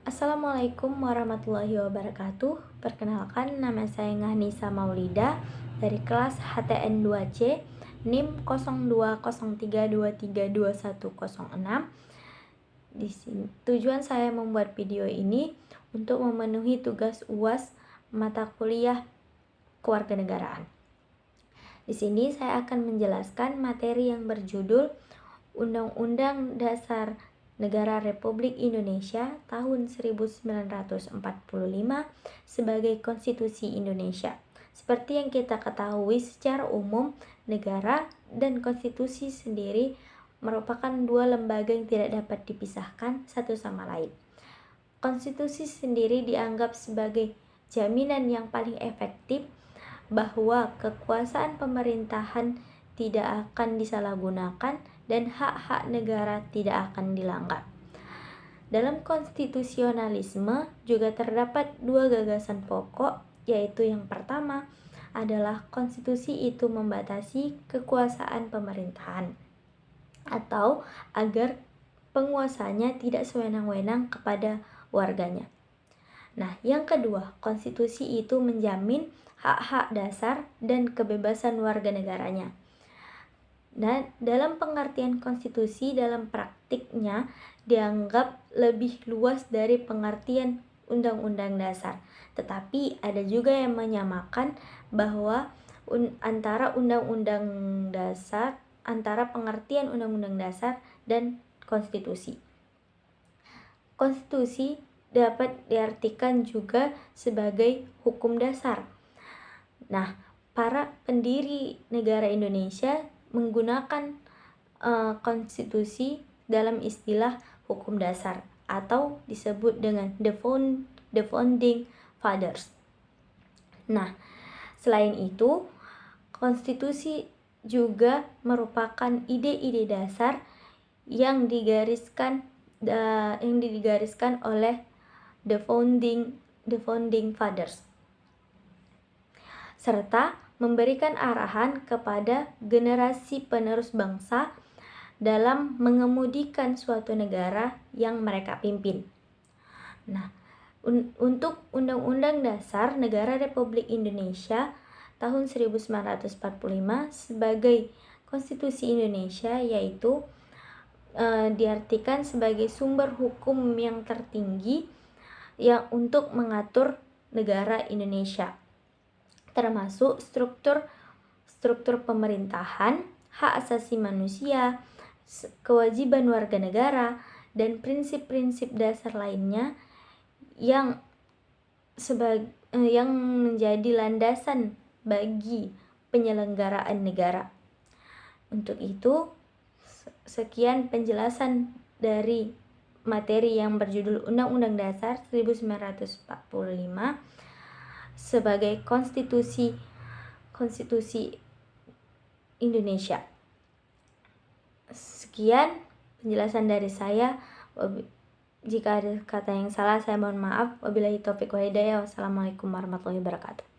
Assalamualaikum warahmatullahi wabarakatuh. Perkenalkan, nama saya Ngahnisa Maulida dari kelas HTN 2C NIM 0203232106. Di sini tujuan saya membuat video ini untuk memenuhi tugas UAS mata kuliah kewarganegaraan. Di sini saya akan menjelaskan materi yang berjudul Undang-Undang Dasar Negara Republik Indonesia tahun 1945 sebagai Konstitusi Indonesia. Seperti yang kita ketahui secara umum, negara dan konstitusi sendiri merupakan dua lembaga yang tidak dapat dipisahkan satu sama lain. Konstitusi sendiri dianggap sebagai jaminan yang paling efektif bahwa kekuasaan pemerintahan tidak akan disalahgunakan dan hak-hak negara tidak akan dilanggar. Dalam konstitusionalisme juga terdapat dua gagasan pokok, yaitu yang pertama adalah konstitusi itu membatasi kekuasaan pemerintahan atau agar penguasanya tidak sewenang-wenang kepada warganya. Nah, yang kedua, konstitusi itu menjamin hak-hak dasar dan kebebasan warga negaranya. Dan dalam pengertian konstitusi dalam praktiknya dianggap lebih luas dari pengertian undang-undang dasar. Tetapi ada juga yang menyamakan bahwa antara pengertian undang-undang dasar dan konstitusi. Konstitusi dapat diartikan juga sebagai hukum dasar. Nah, para pendiri negara Indonesia menggunakan konstitusi dalam istilah hukum dasar atau disebut dengan the founding fathers. Nah, selain itu, konstitusi juga merupakan ide-ide dasar yang digariskan oleh the founding fathers, serta memberikan arahan kepada generasi penerus bangsa dalam mengemudikan suatu negara yang mereka pimpin. Nah, untuk Undang-Undang Dasar Negara Republik Indonesia tahun 1945 sebagai Konstitusi Indonesia, yaitu diartikan sebagai sumber hukum yang tertinggi yang untuk mengatur negara Indonesia, termasuk struktur pemerintahan, hak asasi manusia, kewajiban warga negara, dan prinsip-prinsip dasar lainnya yang menjadi landasan bagi penyelenggaraan negara. Untuk itu, sekian penjelasan dari materi yang berjudul Undang-Undang Dasar 1945 sebagai konstitusi Indonesia. Sekian penjelasan dari saya. Jika ada kata yang salah, saya mohon maaf. Wabillahi taufiq wal hidayah. Wassalamualaikum warahmatullahi wabarakatuh.